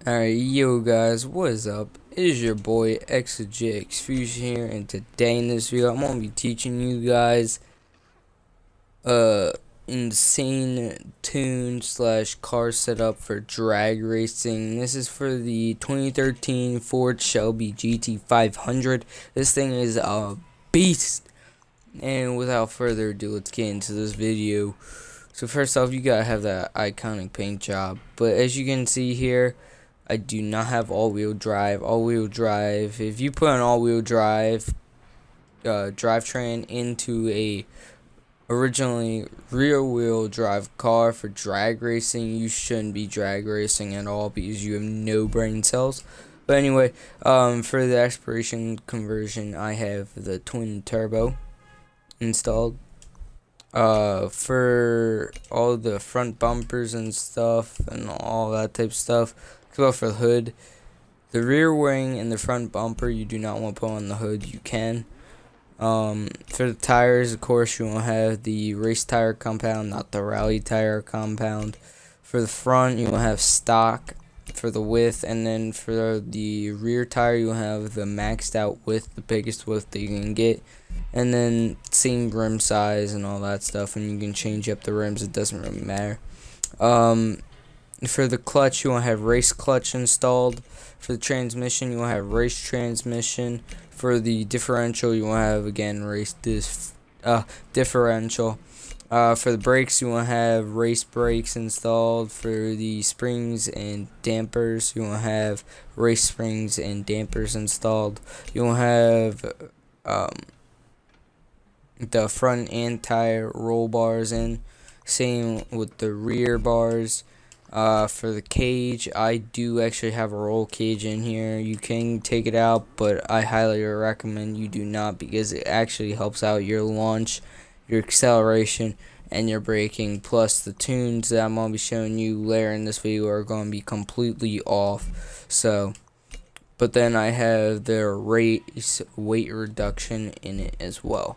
Alright, yo guys, what is up? It is your boy xLegitxFusion here, and today in this video I'm gonna be teaching you guys insane tune slash car setup for drag racing. This is for the 2013 Ford Shelby GT500. This thing is a beast. And without further ado, let's get into this video. So first off, you gotta have that iconic paint job, but as you can see here, I do not have all-wheel drive. All-wheel drive, if you put an all-wheel drive drivetrain into a originally rear-wheel drive car for drag racing, you shouldn't be drag racing at all because you have no brain cells. But anyway, for the aspiration conversion, I have the twin turbo installed. For all the front bumpers and stuff and all that type of stuff, well, for the hood, the rear wing and the front bumper you do not want to put on the hood. You can. For the tires, of course, you want to have the race tire compound, not the rally tire compound. For the front, you will have stock for the width, and then for the rear tire, you will have the maxed out width, the biggest width that you can get, and then same rim size and all that stuff, and you can change up the rims. It doesn't really matter. For the clutch, you want to have race clutch installed. For the transmission, you want to have race transmission. For the differential, you want to have, again, race differential. For the brakes, you want to have race brakes installed. For the springs and dampers, you want to have race springs and dampers installed. You want to have the front and tire roll bars in. Same with the rear bars. For the cage, I do actually have a roll cage in here. You can take it out, but I highly recommend you do not, because it actually helps out your launch, your acceleration, and your braking. Plus, the tunes that I'm going to be showing you later in this video are going to be completely off. So, but then I have the race weight reduction in it as well.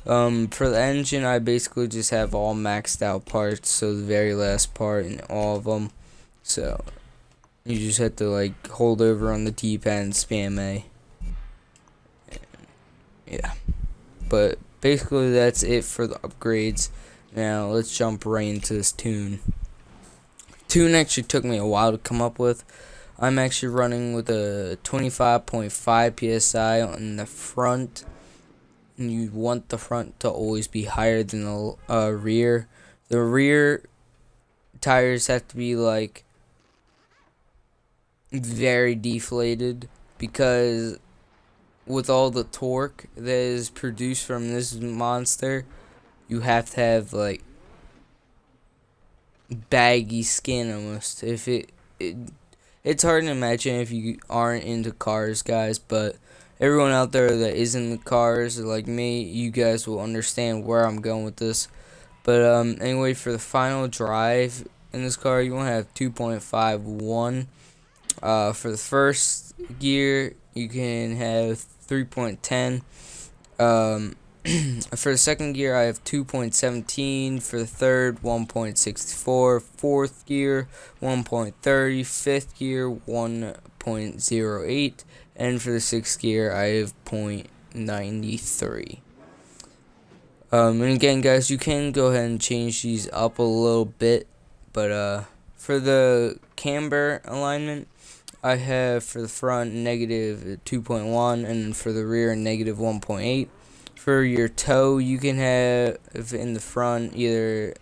For the engine, I basically just have all maxed out parts, so the very last part in all of them. So you just have to like hold over on the D-pad and spam A. And, yeah, but basically that's it for the upgrades. Now let's jump right into this tune. Tune actually took me a while to come up with. I'm actually running with a 25.5 psi on the front. You want the front to always be higher than the rear. The rear tires have to be like very deflated, because with all the torque that is produced from this monster, you have to have like baggy skin almost. If it's hard to imagine if you aren't into cars, guys, but everyone out there that is in the cars, like me, you guys will understand where I'm going with this. But anyway, for the final drive in this car, you want to have 2.51. For the first gear, you can have 3.10. For the second gear, I have 2.17. For the third, 1.64. Fourth gear, 1.30. Fifth gear, 1.08. And for the sixth gear, I have 0.93. And again, guys, you can go ahead and change these up a little bit. But for the camber alignment, I have for the front negative 2.1, and for the rear negative 1.8. For your toe, you can have in the front either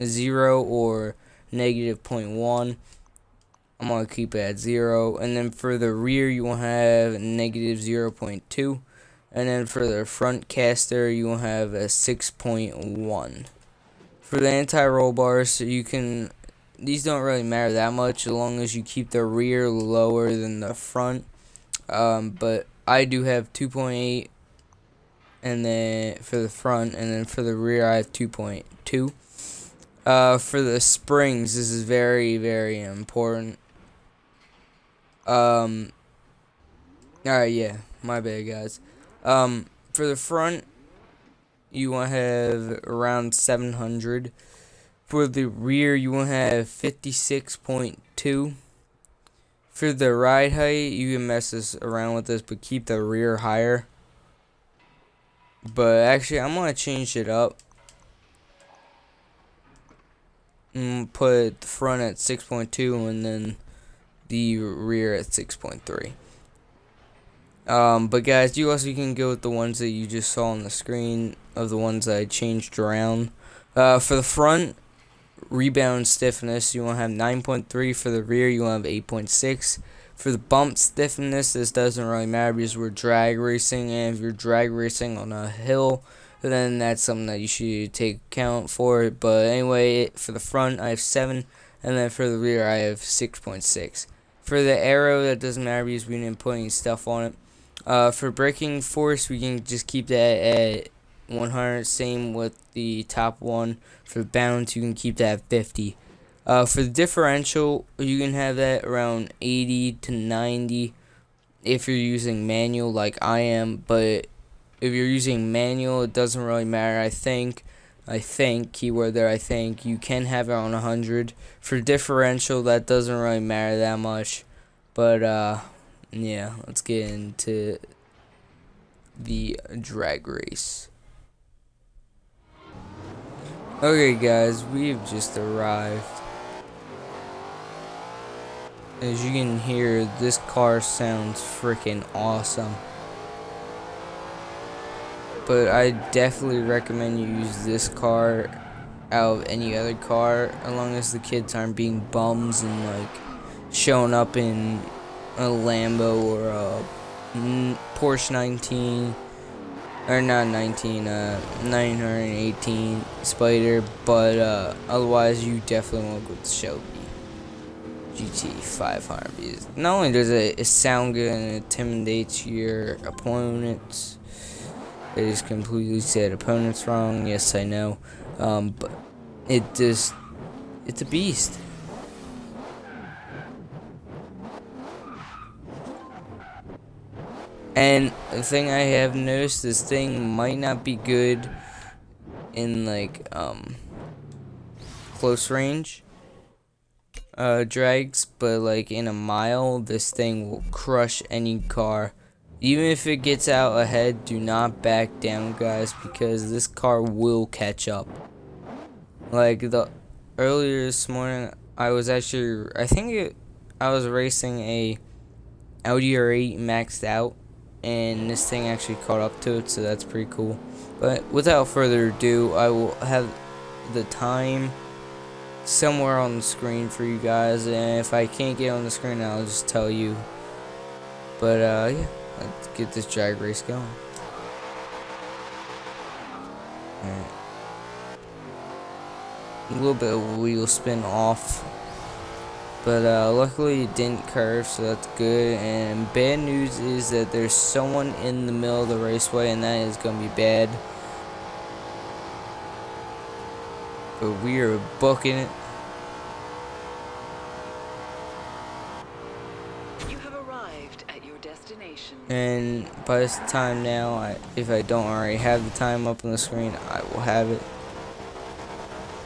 0 or negative 0.1. I'm going to keep it at 0. And then for the rear, you will have negative 0.2. And then for the front caster, you will have a 6.1. For the anti-roll bars, you can, these don't really matter that much as long as you keep the rear lower than the front. But I do have 2.8, and then for the front, and then for the rear, I have 2.2. For the springs, this is very, very important. Alright, yeah, my bad, guys. For the front, you want to have around 700. For the rear, you want to have 56.2. For the ride height, you can mess this around with this, but keep the rear higher. But actually, I'm gonna change it up. And put the front at 6.2 and then the rear at 6.3. But guys, you also can go with the ones that you just saw on the screen of the ones that I changed around. For the front, rebound stiffness, you want to have 9.3. For the rear, you want to have 8.6. For the bump stiffness, this doesn't really matter because we're drag racing, and if you're drag racing on a hill, then that's something that you should take account for. But anyway, for the front, I have 7, and then for the rear, I have 6.6. For the arrow, that doesn't matter because we didn't put any stuff on it. For braking force, we can just keep that at 100. Same with the top one. For bounce, you can keep that at 50. For the differential, you can have that around 80 to 90 if you're using manual like I am. But if you're using manual, it doesn't really matter. I think, keyword there, I think, you can have it on 100. For differential, that doesn't really matter that much. But, yeah, let's get into the drag race. Okay, guys, we've just arrived. As you can hear, this car sounds freaking awesome. But I definitely recommend you use this car out of any other car, as long as the kids aren't being bums and like showing up in a Lambo or a Porsche 19, or not 19, 918 Spider. But otherwise, you definitely want to go with Shelby GT500 because not only does it sound good and it intimidates your opponents. I just completely said opponents wrong. Yes, I know. But it's a beast. And the thing I have noticed, this thing might not be good in like close range drags, but like in a mile, this thing will crush any car. Even if it gets out ahead, do not back down, guys, because this car will catch up. Like earlier this morning, I was actually, I was racing a Audi R8 maxed out, and this thing actually caught up to it, so that's pretty cool. But without further ado, I will have the time somewhere on the screen for you guys, and if I can't get on the screen, I'll just tell you. But yeah, let's get this drag race going. Alright. A little bit of wheel spin off, but luckily it didn't curve, so that's good. And bad news is that there's someone in the middle of the raceway, and that is gonna be bad. But we are booking it. You have arrived at your destination. And by this time now, if I don't already have the time up on the screen, I will have it.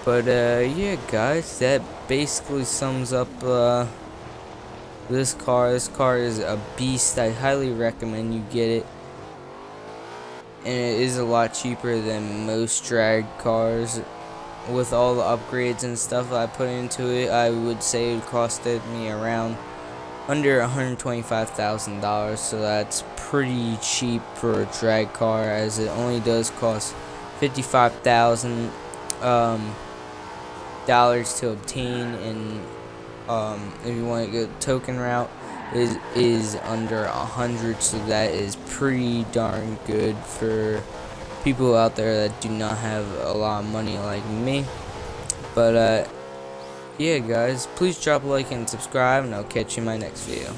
But yeah, guys, that basically sums up this car. This car is a beast. I highly recommend you get it. And it is a lot cheaper than most drag cars. With all the upgrades and stuff that I put into it, I would say it costed me around under $125,000, so that's pretty cheap for a drag car, as it only does cost $55,000 to obtain, and if you want to go token route, is under 100, so that is pretty darn good for people out there that do not have a lot of money like me. But yeah, guys, please drop a like and subscribe, and I'll catch you in my next video.